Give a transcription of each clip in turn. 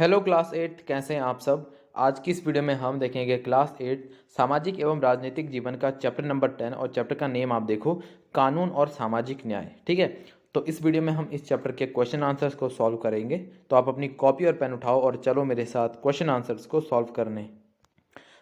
Hello class 8, कैसे हैं आप सब। आज की इस वीडियो में हम देखेंगे क्लास 8 सामाजिक एवं राजनीतिक जीवन का चैप्टर नंबर 10 और चैप्टर का नेम आप देखो, कानून और सामाजिक न्याय। ठीक है, तो इस वीडियो में हम इस चैप्टर के क्वेश्चन आंसर्स को सॉल्व करेंगे। तो आप अपनी कॉपी और पेन उठाओ और चलो मेरे साथ क्वेश्चन आंसर्स को सॉल्व करने।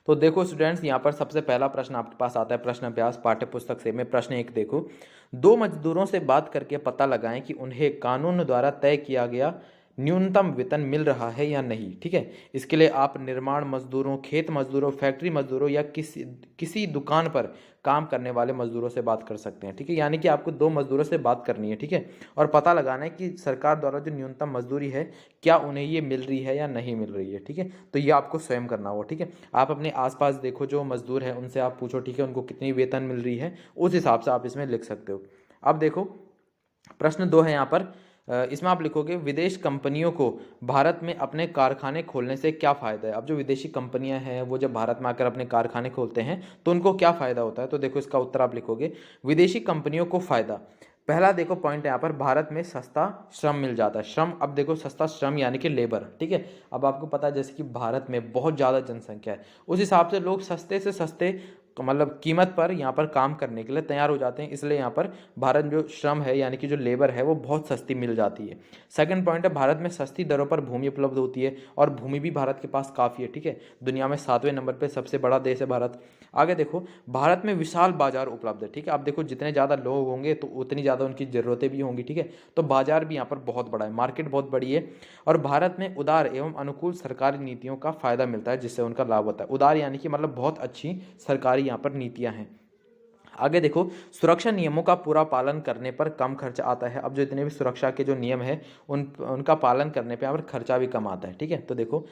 तो देखो स्टूडेंट्स, यहाँ पर सबसे पहला प्रश्न आपके पास आता है प्रश्न अभ्यास पाठ्य पुस्तक से। में प्रश्न एक देखो, दो मजदूरों से बात करके पता लगाएं कि उन्हें कानून द्वारा तय किया गया न्यूनतम वेतन मिल रहा है या नहीं। ठीक है, इसके लिए आप निर्माण मजदूरों, खेत मजदूरों, फैक्ट्री मजदूरों या किसी किसी दुकान पर काम करने वाले मजदूरों से बात कर सकते हैं। ठीक है, यानी कि आपको दो मजदूरों से बात करनी है। ठीक है, और पता लगाना है कि सरकार द्वारा जो न्यूनतम मजदूरी है क्या उन्हें ये मिल रही है या नहीं मिल रही है। ठीक है, तो ये आपको स्वयं करना होगा। ठीक है, आप अपने आसपास देखो, जो मजदूर हैं उनसे आप पूछो। ठीक है, उनको कितनी वेतन मिल रही है, उस हिसाब से आप इसमें लिख सकते हो। अब देखो प्रश्न 2 है यहाँ पर। इसमें आप लिखोगे, विदेश कंपनियों को भारत में अपने कारखाने खोलने से क्या फ़ायदा है। अब जो विदेशी कंपनियां हैं वो जब भारत में आकर अपने कारखाने खोलते हैं तो उनको क्या फ़ायदा होता है। तो देखो इसका उत्तर आप लिखोगे, विदेशी कंपनियों को फ़ायदा। पहला देखो पॉइंट यहाँ पर, भारत में सस्ता श्रम मिल जाता है। श्रम, अब देखो सस्ता श्रम यानी कि लेबर। ठीक है, अब आपको पता है जैसे कि भारत में बहुत ज़्यादा जनसंख्या है, उस हिसाब से लोग सस्ते से सस्ते मतलब कीमत पर यहाँ पर काम करने के लिए तैयार हो जाते हैं। इसलिए यहाँ पर भारत में जो श्रम है यानी कि जो लेबर है वो बहुत सस्ती मिल जाती है। सेकंड पॉइंट है, भारत में सस्ती दरों पर भूमि उपलब्ध होती है और भूमि भी भारत के पास काफ़ी है। ठीक है, दुनिया में 7वें नंबर पे सबसे बड़ा देश है भारत। आगे देखो, भारत में विशाल बाजार उपलब्ध है। ठीक है, आप देखो जितने ज़्यादा लोग होंगे तो उतनी ज़्यादा उनकी ज़रूरतें भी होंगी। ठीक है, तो बाजार भी यहाँ पर बहुत बड़ा है, मार्केट बहुत बड़ी है। और भारत में उदार एवं अनुकूल सरकारी नीतियों का फायदा मिलता है जिससे उनका लाभ होता है। उदार यानी कि मतलब बहुत अच्छी सरकारी यहाँ पर नीतियाँ हैं। आगे देखो, सुरक्षा नियमों का पूरा पालन करने पर कम खर्च आता है। अब जो इतने भी सुरक्षा के जो नियम है उनका पालन करने पे यहाँ पर खर्चा भी कम आता है। ठीक है, तो देखो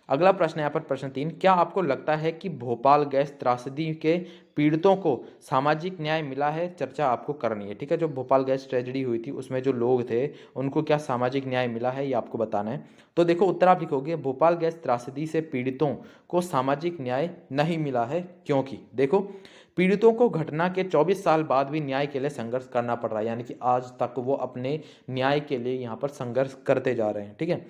अगला प्रश्न है यहाँ पर प्रश्न 3, क्या आपको लगता है कि भोपाल गैस त्रासदी के पीड़ितों को सामाजिक न्याय मिला है। चर्चा आपको करनी है। ठीक है, जो भोपाल गैस ट्रेजेडी हुई थी उसमें जो लोग थे उनको क्या सामाजिक न्याय मिला है, ये आपको बताना है। तो देखो उत्तर आप लिखोगे, भोपाल गैस त्रासदी से पीड़ितों को सामाजिक न्याय नहीं मिला है, क्योंकि देखो पीड़ितों को घटना के 24 साल बाद भी न्याय के लिए संघर्ष करना पड़ रहा है, यानी कि आज तक वो अपने न्याय के लिए यहाँ पर संघर्ष करते जा रहे हैं। ठीक है,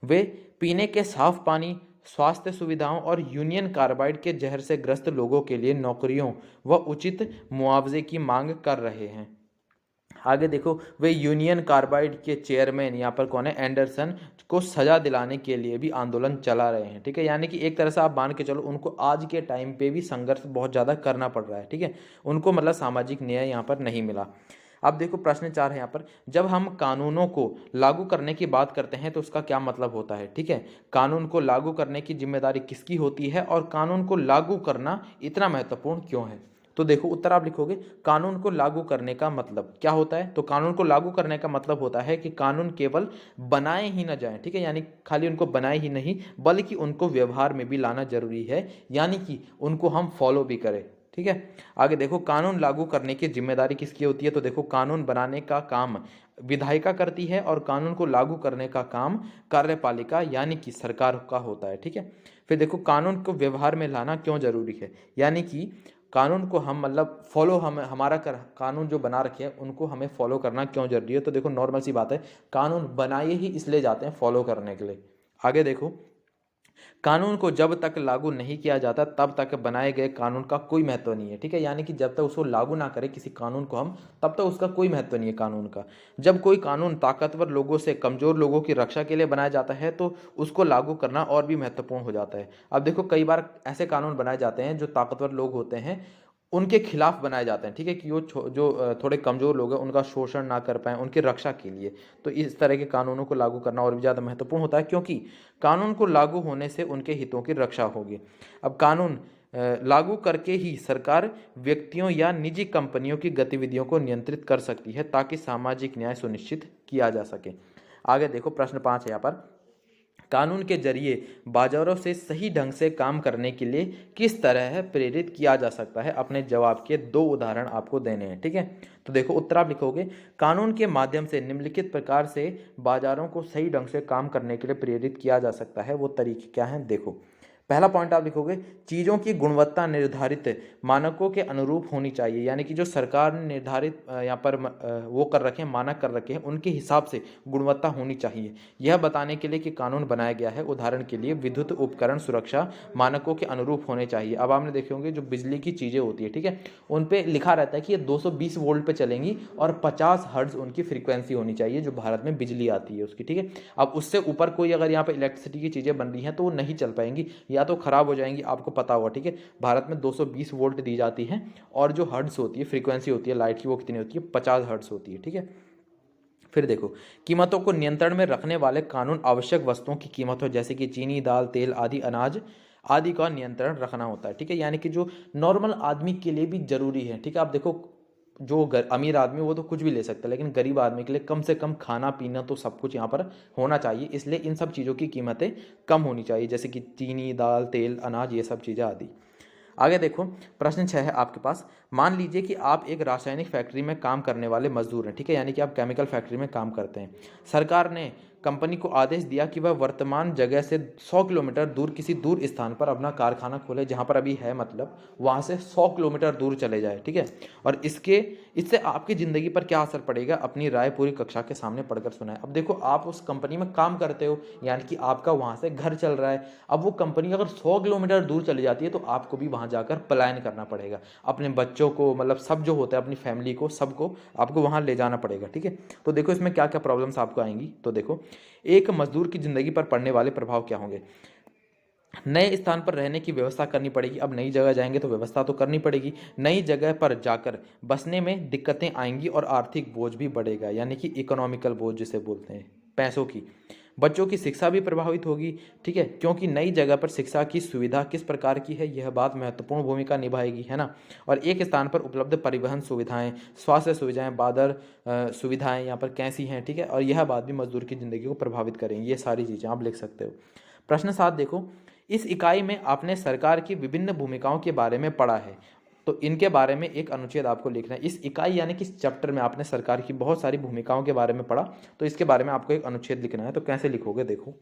वे पीने के साफ पानी, स्वास्थ्य सुविधाओं और यूनियन कार्बाइड के जहर से ग्रस्त लोगों के लिए नौकरियों व उचित मुआवजे की मांग कर रहे हैं। आगे देखो, वे यूनियन कार्बाइड के चेयरमैन यहाँ पर कौन है, एंडरसन, को सजा दिलाने के लिए भी आंदोलन चला रहे हैं। ठीक है, यानी कि एक तरह से आप मान के चलो उनको आज के टाइम पे भी संघर्ष बहुत ज़्यादा करना पड़ रहा है। ठीक है, उनको मतलब सामाजिक न्याय यहाँ पर नहीं मिला। अब देखो प्रश्न 4 है यहाँ पर, जब हम कानूनों को लागू करने की बात करते हैं तो उसका क्या मतलब होता है। ठीक है, कानून को लागू करने की जिम्मेदारी किसकी होती है और कानून को लागू करना इतना महत्वपूर्ण क्यों है। तो देखो उत्तर आप लिखोगे, कानून को लागू करने का मतलब क्या होता है। तो कानून को लागू करने का मतलब होता है कि कानून केवल बनाए ही ना जाए। ठीक है, यानी खाली उनको बनाए ही नहीं बल्कि उनको व्यवहार में भी लाना जरूरी है, यानी कि उनको हम फॉलो भी करें। ठीक है, आगे देखो, कानून लागू करने की जिम्मेदारी किसकी होती है। तो देखो कानून बनाने का काम विधायिका करती है और कानून को लागू करने का काम कार्यपालिका यानी कि सरकार का होता है। ठीक है, फिर देखो कानून को व्यवहार में लाना क्यों जरूरी है, यानी कि कानून को हम मतलब फॉलो, हम हमारा कर कानून जो बना रखे हैं उनको हमें फॉलो करना क्यों जरूरी है। तो देखो नॉर्मल सी बात है, कानून बनाए ही इसलिए जाते हैं फॉलो करने के लिए। आगे देखो, कानून को जब तक लागू नहीं किया जाता तब तक बनाए गए कानून का कोई महत्व नहीं है। ठीक है, यानी कि जब तक उसको लागू ना करें किसी कानून को हम, तब तक उसका कोई महत्व नहीं है कानून का। जब कोई कानून ताकतवर लोगों से कमजोर लोगों की रक्षा के लिए बनाया जाता है तो उसको लागू करना और भी महत्वपूर्ण हो जाता है। अब देखो कई बार ऐसे कानून बनाए जाते हैं जो ताकतवर लोग होते हैं उनके खिलाफ बनाए जाते हैं। ठीक है, कि वो जो थोड़े कमज़ोर लोग हैं उनका शोषण ना कर पाएँ, उनकी रक्षा के लिए। तो इस तरह के कानूनों को लागू करना और भी ज़्यादा महत्वपूर्ण होता है, क्योंकि कानून को लागू होने से उनके हितों की रक्षा होगी। अब कानून लागू करके ही सरकार व्यक्तियों या निजी कंपनियों की गतिविधियों को नियंत्रित कर सकती है ताकि सामाजिक न्याय सुनिश्चित किया जा सके। आगे देखो प्रश्न 5 है यहाँ पर, कानून के जरिए बाजारों से सही ढंग से काम करने के लिए किस तरह प्रेरित किया जा सकता है। अपने जवाब के 2 उदाहरण आपको देने हैं। ठीक है, तो देखो उत्तर आप लिखोगे, कानून के माध्यम से निम्नलिखित प्रकार से बाजारों को सही ढंग से काम करने के लिए प्रेरित किया जा सकता है। वो तरीके क्या हैं देखो, पहला पॉइंट आप लिखोगे, चीज़ों की गुणवत्ता निर्धारित मानकों के अनुरूप होनी चाहिए, यानी कि जो सरकार ने निर्धारित यहाँ पर वो कर रखे हैं, मानक कर रखे हैं, उनके हिसाब से गुणवत्ता होनी चाहिए। यह बताने के लिए कि कानून बनाया गया है। उदाहरण के लिए विद्युत उपकरण सुरक्षा मानकों के अनुरूप होने चाहिए। अब आपने देखे होंगे जो बिजली की चीज़ें होती है, ठीक है, उन पे लिखा रहता है कि ये 220 वोल्ट पे चलेंगी और 50 हर्ट्ज उनकी फ्रीक्वेंसी होनी चाहिए जो भारत में बिजली आती है उसकी, ठीक है। अब उससे ऊपर कोई अगर यहाँ पे इलेक्ट्रिसिटी की चीज़ें बन रही हैं तो वो नहीं चल पाएंगी या तो ख़राब हो जाएंगी, आपको पता होगा, ठीक है। भारत में 220 वोल्ट दी जाती है और जो हर्ट्ज होती है, फ्रीक्वेंसी होती है लाइट की, वो कितनी होती है, 50 हर्ट्ज होती है, ठीक है। फिर देखो, कीमतों को नियंत्रण में रखने वाले कानून आवश्यक वस्तुओं की कीमतों जैसे कि चीनी, दाल, तेल आदि, अनाज आदि का नियंत्रण रखना होता है, ठीक है। यानी कि जो नॉर्मल आदमी के लिए भी जरूरी है, ठीक है। आप देखो, जो अमीर आदमी वो तो कुछ भी ले सकता है, लेकिन गरीब आदमी के लिए कम से कम खाना पीना तो सब कुछ यहाँ पर होना चाहिए, इसलिए इन सब चीज़ों की कीमतें कम होनी चाहिए, जैसे कि चीनी, दाल, तेल, अनाज, ये सब चीज़ें आदि। आगे देखो, प्रश्न 6 है आपके पास। मान लीजिए कि आप एक रासायनिक फैक्ट्री में काम करने वाले मजदूर हैं, ठीक है, यानी कि आप केमिकल फैक्ट्री में काम करते हैं। सरकार ने कंपनी को आदेश दिया कि वह वर्तमान जगह से 100 किलोमीटर दूर किसी दूर स्थान पर अपना कारखाना खोले, जहां पर अभी है, मतलब वहां से 100 किलोमीटर दूर चले जाए, ठीक है। और इससे आपकी ज़िंदगी पर क्या असर पड़ेगा, अपनी राय पूरी कक्षा के सामने पढ़कर सुनाए। अब देखो, आप उस कंपनी में काम करते हो, यानी कि आपका वहां से घर चल रहा है। अब वो कंपनी अगर 100 किलोमीटर दूर चली जाती है तो आपको भी वहां जाकर पलायन करना पड़ेगा, अपने बच्चों को, मतलब सब जो होता है, अपनी फैमिली को, सबको आपको वहां ले जाना पड़ेगा, ठीक है। तो देखो इसमें क्या क्या प्रॉब्लम्स आपको आएंगी। तो देखो, एक मजदूर की जिंदगी पर पड़ने वाले प्रभाव क्या होंगे। नए स्थान पर रहने की व्यवस्था करनी पड़ेगी। अब नई जगह जाएंगे तो व्यवस्था तो करनी पड़ेगी। नई जगह पर जाकर बसने में दिक्कतें आएंगी और आर्थिक बोझ भी बढ़ेगा, यानी कि इकोनॉमिकल बोझ जिसे बोलते हैं, पैसों की। बच्चों की शिक्षा भी प्रभावित होगी, ठीक है, क्योंकि नई जगह पर शिक्षा की सुविधा किस प्रकार की है, यह बात महत्वपूर्ण भूमिका निभाएगी, है ना। और एक स्थान पर उपलब्ध परिवहन सुविधाएं, स्वास्थ्य सुविधाएं, बादर सुविधाएं यहाँ पर कैसी हैं, ठीक है, और यह बात भी मजदूर की जिंदगी को प्रभावित करेंगी। ये सारी चीज़ें आप लिख सकते हो। प्रश्न 7 देखो, इस इकाई में आपने सरकार की विभिन्न भूमिकाओं के बारे में पढ़ा है, तो इनके बारे में एक अनुच्छेद आपको लिखना है। इस इकाई यानी कि इस चैप्टर में आपने सरकार की बहुत सारी भूमिकाओं के बारे में पढ़ा, तो इसके बारे में आपको एक अनुच्छेद लिखना है। तो कैसे लिखोगे, देखो,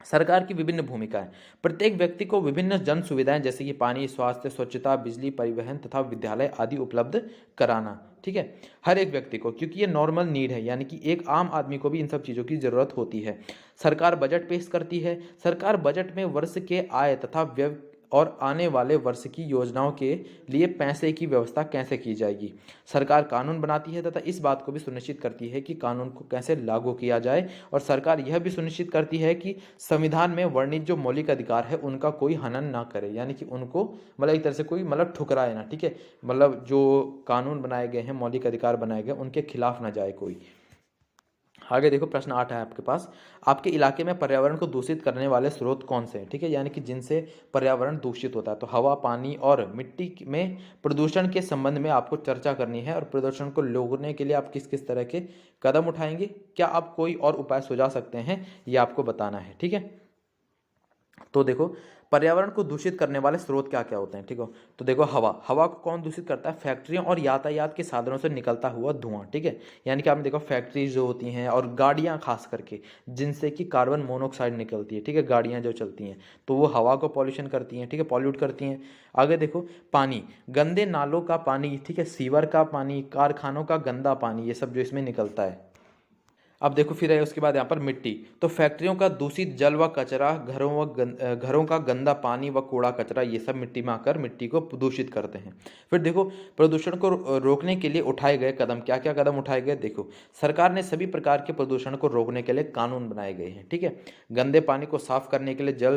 सरकार की विभिन्न भूमिकाएं, प्रत्येक व्यक्ति को विभिन्न जन सुविधाएं जैसे कि पानी, स्वास्थ्य, स्वच्छता, बिजली, परिवहन तथा विद्यालय आदि उपलब्ध कराना, ठीक है, हर एक व्यक्ति को, क्योंकि ये नॉर्मल नीड है, यानी कि एक आम आदमी को भी इन सब चीज़ों की जरूरत होती है। सरकार बजट पेश करती है। सरकार बजट में वर्ष के आय तथा व्यय और आने वाले वर्ष की योजनाओं के लिए पैसे की व्यवस्था कैसे की जाएगी। सरकार कानून बनाती है तथा इस बात को भी सुनिश्चित करती है कि कानून को कैसे लागू किया जाए। और सरकार यह भी सुनिश्चित करती है कि संविधान में वर्णित जो मौलिक अधिकार है उनका कोई हनन ना करे, यानी कि उनको मतलब एक तरह से कोई मतलब ठुकराए ना, ठीक है, मतलब जो कानून बनाए गए हैं, मौलिक अधिकार बनाए गए, उनके खिलाफ ना जाए कोई। आगे देखो, प्रश्न 8 है आपके पास। आपके इलाके में पर्यावरण को दूषित करने वाले स्रोत कौन से हैं, ठीक है, यानी कि जिनसे पर्यावरण दूषित होता है। तो हवा, पानी और मिट्टी में प्रदूषण के संबंध में आपको चर्चा करनी है और प्रदूषण को रोकने के लिए आप किस किस तरह के कदम उठाएंगे, क्या आप कोई और उपाय सुझा सकते हैं, ये आपको बताना है, ठीक है। तो देखो, पर्यावरण को दूषित करने वाले स्रोत क्या क्या होते हैं, ठीक है। तो देखो, हवा, हवा को कौन दूषित करता है, फैक्ट्रियों और यातायात के साधनों से निकलता हुआ धुआं, ठीक है, यानी कि आपने देखो फैक्ट्रीज जो होती हैं और गाड़ियां खास करके, जिनसे कि कार्बन मोनोऑक्साइड निकलती है, ठीक है, गाड़ियां जो चलती हैं तो वो हवा को पॉल्यूशन करती हैं, ठीक है, पॉल्यूट करती हैं। आगे देखो, पानी, गंदे नालों का पानी, ठीक है, सीवर का पानी, कारखानों का गंदा पानी, ये सब जो इसमें निकलता है। अब देखो फिर है उसके बाद यहाँ पर मिट्टी, तो फैक्ट्रियों का दूषित जल व कचरा, घरों का गंदा पानी व कूड़ा कचरा, ये सब मिट्टी में आकर मिट्टी को दूषित करते हैं। फिर देखो, प्रदूषण को रोकने के लिए उठाए गए कदम, क्या क्या कदम उठाए गए, देखो, सरकार ने सभी प्रकार के प्रदूषण को रोकने के लिए कानून बनाए गए हैं, ठीक है। गंदे पानी को साफ करने के लिए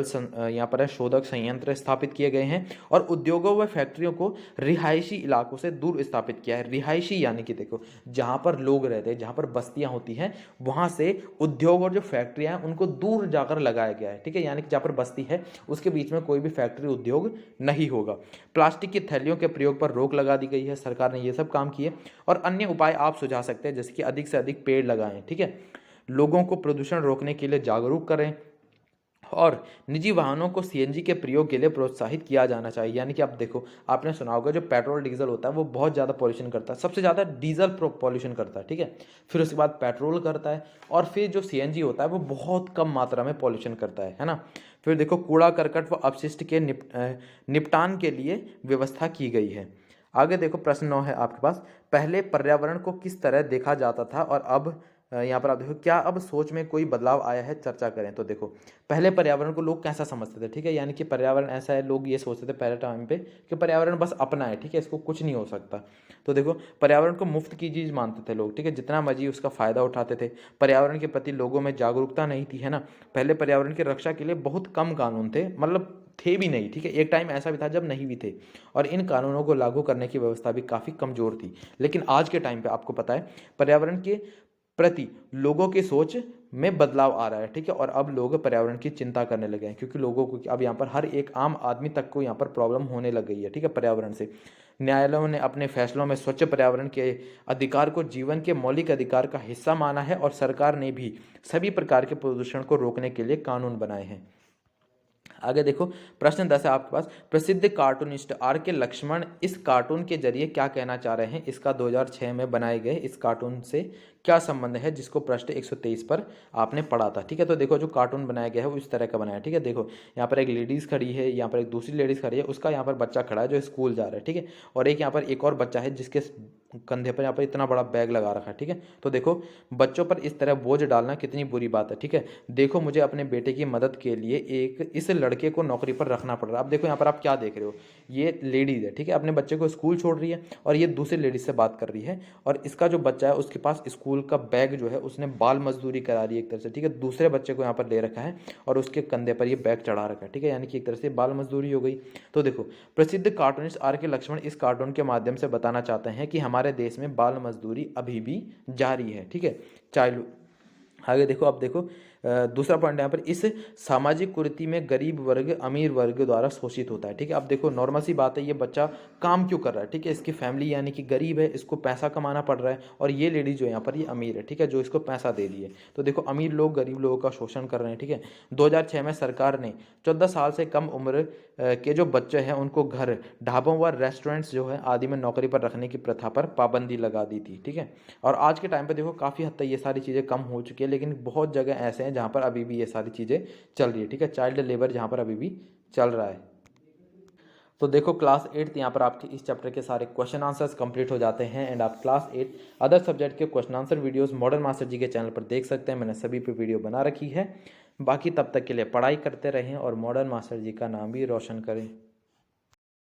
यहाँ पर है शोधक संयंत्र स्थापित किए गए हैं और उद्योगों व फैक्ट्रियों को रिहायशी इलाकों से दूर स्थापित किया है। रिहायशी यानी कि देखो, जहाँ पर लोग रहते हैं, जहाँ पर बस्तियाँ होती हैं, वहां से उद्योग और जो फैक्ट्रियां हैं उनको दूर जाकर लगाया गया है, ठीक है, यानी कि जहां पर बस्ती है उसके बीच में कोई भी फैक्ट्री उद्योग नहीं होगा। प्लास्टिक की थैलियों के प्रयोग पर रोक लगा दी गई है, सरकार ने ये सब काम किए। और अन्य उपाय आप सुझा सकते हैं, जैसे कि अधिक से अधिक पेड़ लगाएं, ठीक है, लोगों को प्रदूषण रोकने के लिए जागरूक करें, और निजी वाहनों को सीएनजी के प्रयोग के लिए प्रोत्साहित किया जाना चाहिए। यानी कि आप देखो, आपने सुना होगा जो पेट्रोल डीजल होता है वो बहुत ज़्यादा पॉल्यूशन करता है, सबसे ज़्यादा डीजल पॉल्यूशन करता है, ठीक है। फिर उसके बाद पेट्रोल करता है, और फिर जो सीएनजी होता है वो बहुत कम मात्रा में पॉल्यूशन करता है ना। फिर देखो, कूड़ा करकट व अपशिष्ट के निपटान के लिए व्यवस्था की गई है। आगे देखो, प्रश्न 9 है आपके पास, पहले पर्यावरण को किस तरह देखा जाता था और अब यहाँ पर आप देखो, क्या अब सोच में कोई बदलाव आया है, चर्चा करें। तो देखो, पहले पर्यावरण को लोग कैसा समझते थे, ठीक है, यानी कि पर्यावरण ऐसा है, लोग ये सोचते थे पहले टाइम पे कि पर्यावरण बस अपना है, ठीक है, इसको कुछ नहीं हो सकता। तो देखो, पर्यावरण को मुफ्त की चीज़ मानते थे लोग, ठीक है, जितना मर्जी उसका फ़ायदा उठाते थे। पर्यावरण के प्रति लोगों में जागरूकता नहीं थी, है ना। पहले पर्यावरण की रक्षा के लिए बहुत कम कानून थे, मतलब थे भी नहीं, ठीक है, एक टाइम ऐसा भी था जब नहीं भी थे, और इन कानूनों को लागू करने की व्यवस्था भी काफ़ी कमज़ोर थी। लेकिन आज के टाइम पे आपको पता है पर्यावरण के प्रति लोगों की सोच में बदलाव आ रहा है, ठीक है, और अब लोग पर्यावरण की चिंता करने लगे हैं, क्योंकि लोगों को अब यहाँ पर हर एक आम आदमी तक को यहाँ पर प्रॉब्लम होने लग गई है, ठीक है, पर्यावरण से। न्यायालयों ने अपने फैसलों में स्वच्छ पर्यावरण के अधिकार को जीवन के मौलिक अधिकार का हिस्सा माना है, और सरकार ने भी सभी प्रकार के प्रदूषण को रोकने के लिए कानून बनाए हैं। आगे देखो, प्रश्न 10 है आपके पास, प्रसिद्ध कार्टूनिस्ट आर के लक्ष्मण इस कार्टून के जरिए क्या कहना चाह रहे हैं, इसका 2006 में बनाए गए इस कार्टून से क्या संबंध है, जिसको प्रश्न 123 पर आपने पढ़ा था, ठीक है। तो देखो, जो कार्टून बनाया गया है वो इस तरह का बनाया है, ठीक है। देखो, यहाँ पर एक लेडीज़ खड़ी है, यहाँ पर एक दूसरी लेडीज़ खड़ी है, उसका यहाँ पर बच्चा खड़ा है जो स्कूल जा रहा है, ठीक है, और एक यहाँ पर एक और बच्चा है जिसके कंधे पर यहाँ पर इतना बड़ा बैग लगा रखा है, ठीक है। तो देखो, बच्चों पर इस तरह बोझ डालना कितनी बुरी बात है, ठीक है। देखो, मुझे अपने बेटे की मदद के लिए एक इस लड़के को नौकरी पर रखना पड़ रहा है। अब देखो, यहाँ पर आप क्या देख रहे हो, ये लेडीज़ है, ठीक है, अपने बच्चे को स्कूल छोड़ रही है, और ये दूसरी लेडीज से बात कर रही है, और इसका जो बच्चा है उसके पास स्कूल का बैग जो है उसने बाल मजदूरी करा रही है एक तरह से, ठीक है, दूसरे बच्चे को यहाँ पर ले रखा है और उसके कंधे पर ये बैग चढ़ा रखा है, ठीक है, यानी कि एक तरह से बाल मजदूरी हो गई। तो देखो, प्रसिद्ध कार्टूनिस्ट आर के लक्ष्मण इस कार्टून के माध्यम से बताना चाहते हैं कि हमारे देश में बाल मजदूरी अभी भी जारी है, ठीक है, चाइल्ड। आगे देखो, अब देखो, दूसरा पॉइंट यहाँ पर, इस सामाजिक कुरीति में गरीब वर्ग अमीर वर्ग द्वारा शोषित होता है, ठीक है। अब देखो, नॉर्मल सी बात है, ये बच्चा काम क्यों कर रहा है, ठीक है, इसकी फैमिली यानी कि गरीब है, इसको पैसा कमाना पड़ रहा है, और ये लेडी जो यहाँ पर ये अमीर है, ठीक है, जो इसको पैसा दे रही है। तो देखो, अमीर लोग गरीब लोगों का शोषण कर रहे हैं, ठीक है। 2006 में सरकार ने 14 साल से कम उम्र के जो बच्चे हैं उनको घर, ढाबों व रेस्टोरेंट्स जो है आदि में नौकरी पर रखने की प्रथा पर पाबंदी लगा दी थी, ठीक है। और आज के टाइम पे देखो, काफ़ी हद तक ये सारी चीज़ें कम हो चुकी है, लेकिन बहुत जगह ऐसे हैं जहाँ पर अभी भी ये सारी चीज़ें चल रही है, ठीक है, चाइल्ड लेबर जहाँ पर अभी भी चल रहा है। तो देखो, क्लास 8 यहाँ पर आपके इस चैप्टर के सारे क्वेश्चन आंसर्स कंप्लीट हो जाते हैं, एंड आप क्लास 8 अदर सब्जेक्ट के question answer videos modern master ji के चैनल पर देख सकते हैं। मैंने सभी पे वीडियो बना रखी है। बाकी तब तक के लिए पढ़ाई करते रहें और मॉडर्न मास्टर जी का नाम भी रोशन करें।